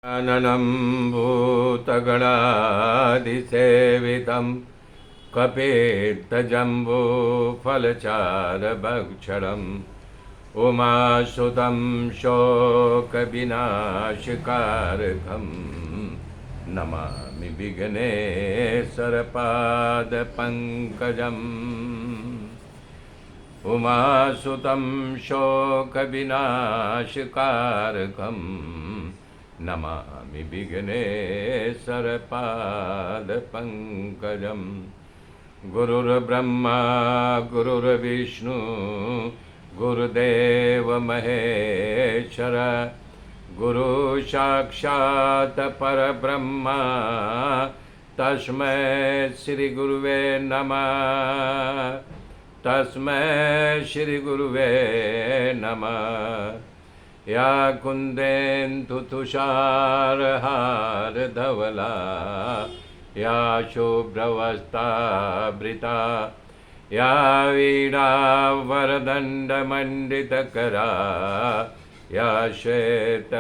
काननं भूतगणाधिसेवितं कपेत्तजम्बूफलचारभक्षणम् उमासुतं शोकविनाशकारकं नमामि विघ्नेश्वरपादपङ्कजम्। उमासुतं शोकविनाशकारकं नमामि विघ्नेश्वरपादपङ्कजम्। गुरुर्ब्रह्मा गुरुर्विष्णु गुरुदेव महेश्वर गुरु साक्षात् परब्रह्मा तस्मै श्री गुरुवे नमः। तस्मै श्री गुरुवे नमः। या कुन्देन्दु तुषारहार धवला या शुभ्रवस्त्रावृता या वीणा वरदण्डमण्डितकरा या श्वेतपद्मासना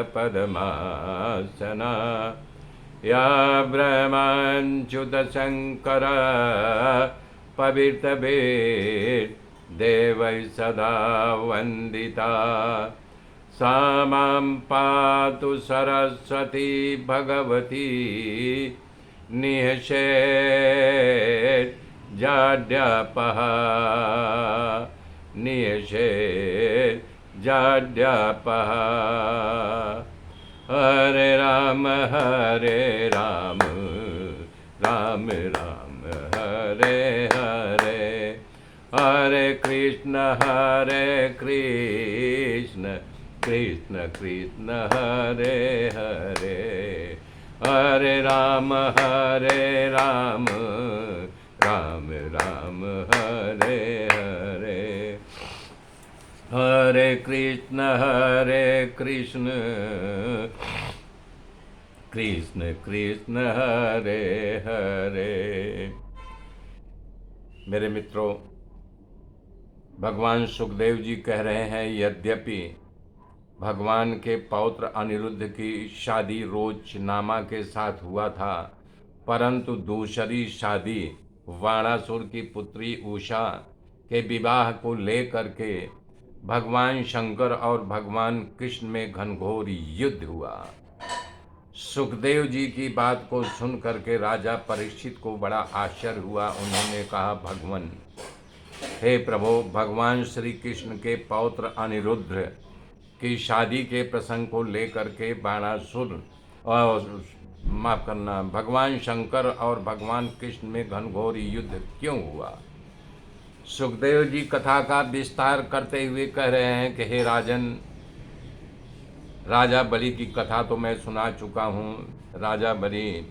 या ब्रह्माच्युतशङ्करा पवित्रभिर्देवैः सदा वन्दिता। सा मां पातु सरस्वती भगवती निःशेषजाड्यापहा निःशेषजाड्यापहा। हरे राम राम राम हरे हरे हरे कृष्ण कृष्ण कृष्ण हरे हरे हरे राम राम राम हरे हरे हरे कृष्ण कृष्ण कृष्ण हरे हरे। मेरे मित्रों, भगवान सुखदेव जी कह रहे हैं, यद्यपि भगवान के पौत्र अनिरुद्ध की शादी रोचनामा के साथ हुआ था, परंतु दूसरी शादी वाणासुर की पुत्री उषा के विवाह को लेकर के भगवान शंकर और भगवान कृष्ण में घनघोर युद्ध हुआ। सुखदेव जी की बात को सुन करके राजा परीक्षित को बड़ा आश्चर्य हुआ। उन्होंने कहा, भगवान, हे प्रभु, भगवान श्री कृष्ण के पौत्र अनिरुद्ध की शादी के प्रसंग को लेकर के बाणासुर और माफ करना भगवान शंकर और भगवान कृष्ण में घनघोर युद्ध क्यों हुआ? सुखदेव जी कथा का विस्तार करते हुए कह रहे हैं कि हे राजन, राजा बलि की कथा तो मैं सुना चुका हूँ। राजा बलि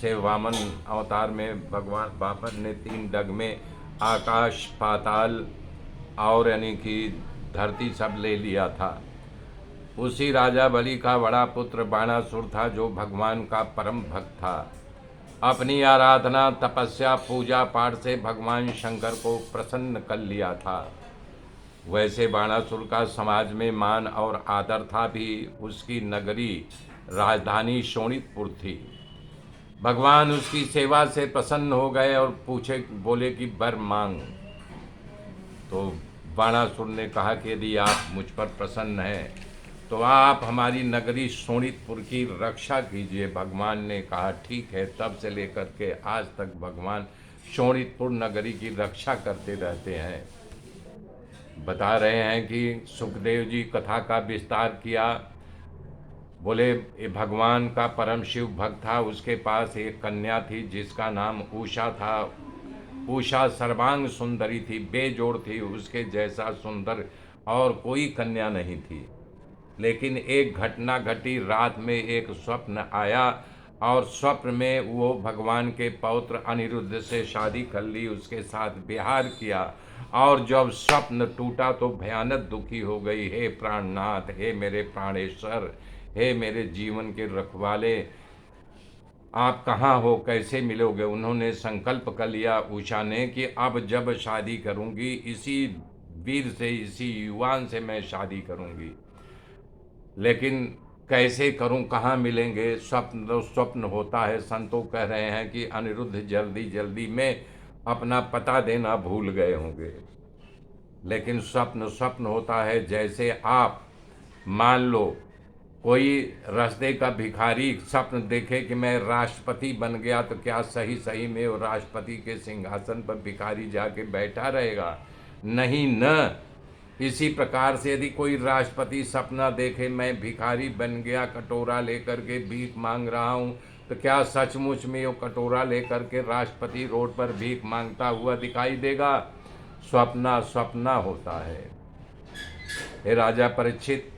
से वामन अवतार में भगवान बापर ने 3 डग में आकाश पाताल और यानी कि धरती सब ले लिया था। उसी राजा बलि का बड़ा पुत्र बाणासुर था, जो भगवान का परम भक्त था। अपनी आराधना, तपस्या, पूजा पाठ से भगवान शंकर को प्रसन्न कर लिया था। वैसे बाणासुर का समाज में मान और आदर था भी। उसकी नगरी राजधानी शोणितपुर थी। भगवान उसकी सेवा से प्रसन्न हो गए और बोले कि वर मांग। तो बाणासुर ने कहा कि यदि आप मुझ पर प्रसन्न हैं तो आप हमारी नगरी शोणितपुर की रक्षा कीजिए। भगवान ने कहा, ठीक है। तब से लेकर के आज तक भगवान शोणितपुर नगरी की रक्षा करते रहते हैं। बता रहे हैं कि सुखदेव जी कथा का विस्तार किया। बोले, ये भगवान का परम शिव भक्त था। उसके पास एक कन्या थी जिसका नाम उषा था। उषा सर्वांग सुंदरी थी, बेजोड़ थी। उसके जैसा सुंदर और कोई कन्या नहीं थी। लेकिन एक घटना घटी। रात में एक स्वप्न आया और स्वप्न में वो भगवान के पौत्र अनिरुद्ध से शादी कर ली, उसके साथ विहार किया। और जब स्वप्न टूटा तो भयानक दुखी हो गई। हे प्राणनाथ, हे मेरे प्राणेश्वर, हे मेरे जीवन के रखवाले, आप कहाँ हो, कैसे मिलोगे? उन्होंने संकल्प कर लिया उषा ने कि अब जब शादी करूँगी इसी वीर से, इसी युवान से मैं शादी करूँगी। लेकिन कैसे करूं, कहाँ मिलेंगे, स्वप्न तो स्वप्न होता है। संतों कह रहे हैं कि अनिरुद्ध जल्दी जल्दी में अपना पता देना भूल गए होंगे। लेकिन स्वप्न स्वप्न होता है। जैसे आप मान लो कोई रास्ते का भिखारी स्वप्न देखे कि मैं राष्ट्रपति बन गया, तो क्या सही सही में वो राष्ट्रपति के सिंहासन पर भिखारी जाके बैठा रहेगा? नहीं न। इसी प्रकार से यदि कोई राष्ट्रपति सपना देखे मैं भिखारी बन गया, कटोरा लेकर के भीख मांग रहा हूँ, तो क्या सचमुच में वो कटोरा लेकर के राष्ट्रपति रोड पर भीख मांगता हुआ दिखाई देगा? स्वप्ना स्वप्ना होता है। हे राजा परीक्षित,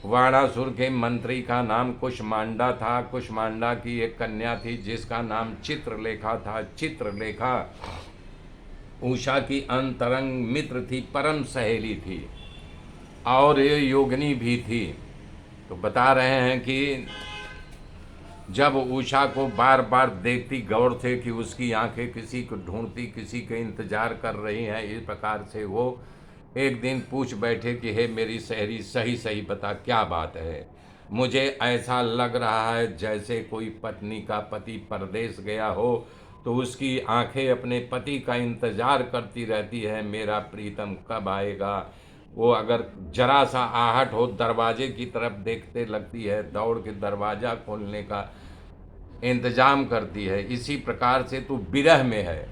वाणासुर के मंत्री का नाम कुष्मांडा था। कुष्मांडा की एक कन्या थी जिसका नाम चित्रलेखा था। चित्रलेखा उषा की अंतरंग मित्र थी, परम सहेली थी और ये योगिनी भी थी। तो बता रहे हैं कि जब उषा को बार बार देखती गौर से कि उसकी आंखें किसी को ढूंढती, किसी के इंतजार कर रही हैं, इस प्रकार से वो एक दिन पूछ बैठे कि हे मेरी सहेली, सही सही बता क्या बात है। मुझे ऐसा लग रहा है जैसे कोई पत्नी का पति परदेश गया हो तो उसकी आंखें अपने पति का इंतजार करती रहती है, मेरा प्रीतम कब आएगा। वो अगर जरा सा आहट हो दरवाजे की तरफ देखते लगती है, दौड़ के दरवाज़ा खोलने का इंतजाम करती है। इसी प्रकार से तू विरह में है।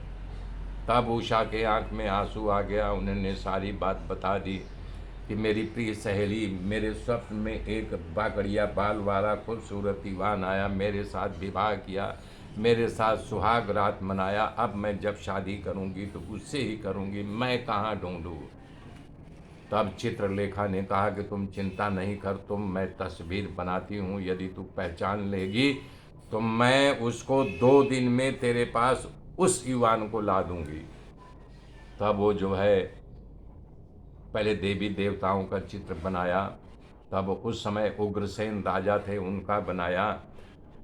तब उषा के आंख में आंसू आ गया। उन्होंने सारी बात बता दी कि मेरी प्रिय सहेली, मेरे स्वप्न में एक बाकड़िया बाल वाला खूबसूरत युवान आया, मेरे साथ विवाह किया, मेरे साथ सुहाग रात मनाया। अब मैं जब शादी करूंगी तो उससे ही करूंगी, मैं कहाँ ढूंढूं। तब चित्रलेखा ने कहा कि तुम चिंता नहीं कर, मैं तस्वीर बनाती हूँ, यदि तू पहचान लेगी तो मैं उसको 2 दिन में तेरे पास उस युवान को ला दूंगी। तब वो जो है पहले देवी देवताओं का चित्र बनाया। तब उस समय उग्रसेन राजा थे, उनका बनाया।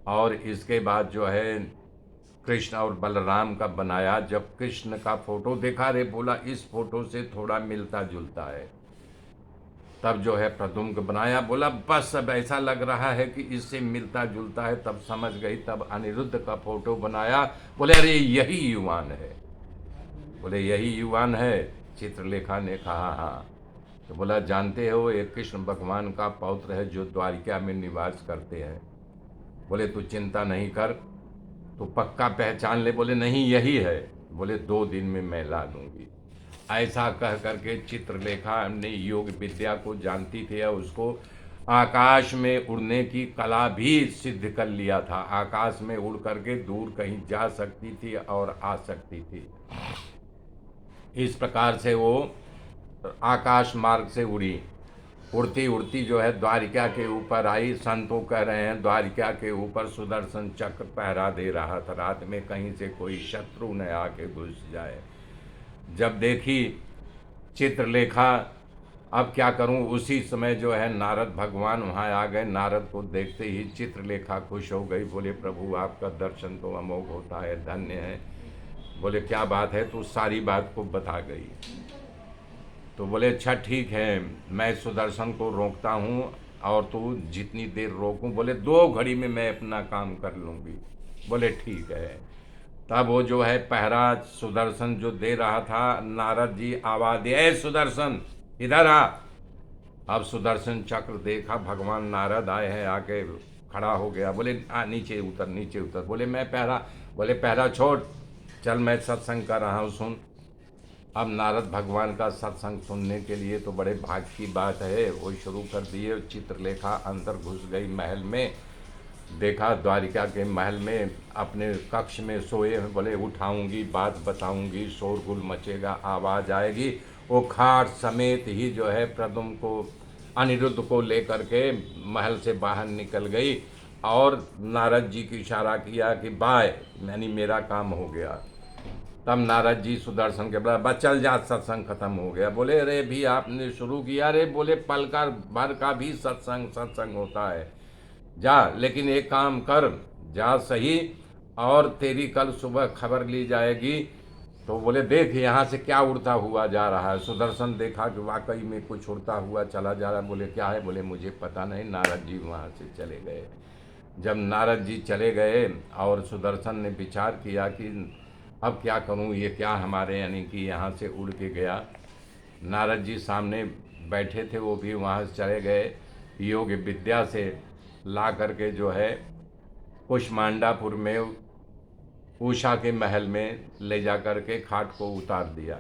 और इसके बाद जो है कृष्ण और बलराम का बनाया। जब कृष्ण का फोटो देखा, रे बोला इस फोटो से थोड़ा मिलता जुलता है। तब जो है प्रद्युम्न को बनाया, बोला बस अब ऐसा लग रहा है कि इससे मिलता जुलता है। तब समझ गई। तब अनिरुद्ध का फोटो बनाया। बोले अरे यही युवान है। बोले यही युवान है। चित्रलेखा ने कहा हाँ। तो बोला जानते हो ये कृष्ण भगवान का पौत्र है जो द्वारिका में निवास करते हैं। बोले तू चिंता नहीं कर, तो पक्का पहचान ले। बोले नहीं यही है। बोले 2 दिन में मैं ला दूंगी। ऐसा कह करके चित्रलेखा ने योग विद्या को जानती थी और उसको आकाश में उड़ने की कला भी सिद्ध कर लिया था। आकाश में उड़ करके दूर कहीं जा सकती थी और आ सकती थी। इस प्रकार से वो आकाश मार्ग से उड़ी। उड़ती उड़ती जो है द्वारिका के ऊपर आई। संतों कह रहे हैं द्वारिका के ऊपर सुदर्शन चक्र पहरा दे रहा था, रात में कहीं से कोई शत्रु न आके घुस जाए। जब देखी चित्रलेखा, अब क्या करूं, उसी समय जो है नारद भगवान वहाँ आ गए। नारद को देखते ही चित्रलेखा खुश हो गई। बोले प्रभु आपका दर्शन तो अमोघ होता है, धन्य है। बोले क्या बात है? तो सारी बात को बता गई। तो बोले अच्छा ठीक है, मैं सुदर्शन को रोकता हूँ और तू जितनी देर रोकूं। बोले 2 घड़ी में मैं अपना काम कर लूँगी। बोले ठीक है। तब वो जो है पहरा सुदर्शन जो दे रहा था, नारद जी आवाज दिए सुदर्शन इधर आ। अब सुदर्शन चक्र देखा, भगवान नारद आए हैं, आके खड़ा हो गया। बोले नीचे उतर नीचे उतर। बोले मैं पहरा। बोले पहरा छोड़, चल मैं सत्संग कर रहा हूँ सुन। अब नारद भगवान का सत्संग सुनने के लिए तो बड़े भाग्य की बात है, वो शुरू कर दिए। चित्रलेखा अंदर घुस गई महल में। देखा द्वारिका के महल में अपने कक्ष में सोए हैं। बोले उठाऊंगी, बात बताऊंगी, शोरगुल मचेगा, आवाज़ आएगी। वो खाट समेत ही जो है प्रद्युम्न को, अनिरुद्ध को लेकर के महल से बाहर निकल गई और नारद जी की इशारा किया कि बाय, यानी मेरा काम हो गया। तब नारद जी सुदर्शन के बोला बस चल जा, सत्संग खत्म हो गया। बोले अरे भी आपने शुरू किया। अरे बोले पल का भर का भी सत्संग होता है, जा, लेकिन एक काम कर, जा सही, और तेरी कल सुबह खबर ली जाएगी तो बोले देख यहाँ से क्या उड़ता हुआ जा रहा है। सुदर्शन देखा कि वाकई में कुछ उड़ता हुआ चला जा रहा है। बोले क्या है? बोले मुझे पता नहीं। नारद जी वहाँ से चले गए। जब नारद जी चले गए और सुदर्शन ने विचार किया कि अब क्या करूं, ये क्या हमारे यानी कि यहाँ से उड़ के गया। नारद जी सामने बैठे थे, वो भी वहाँ से चले गए। योग विद्या से ला करके जो है कुष्मांडापुर में उषा के महल में ले जा कर के खाट को उतार दिया।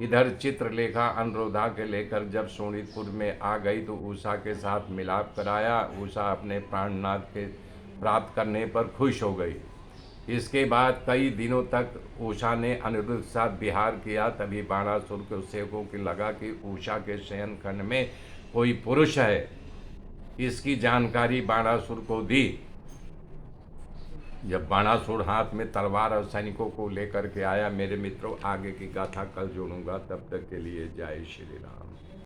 इधर चित्रलेखा अनुरुद्धा के लेकर जब शोणितपुर में आ गई तो उषा के साथ मिलाप कराया। उषा अपने प्राणनाथ के प्राप्त करने पर खुश हो गई। इसके बाद कई दिनों तक उषा ने अनिरुद्ध के साथ विहार किया। तभी बाणासुर के सेवकों को लगा कि उषा के शयन खंड में कोई पुरुष है। इसकी जानकारी बाणासुर को दी। जब बाणासुर हाथ में तलवार और सैनिकों को लेकर के आया। मेरे मित्रों, आगे की गाथा कल जोड़ूंगा। तब तक के लिए जय श्री राम।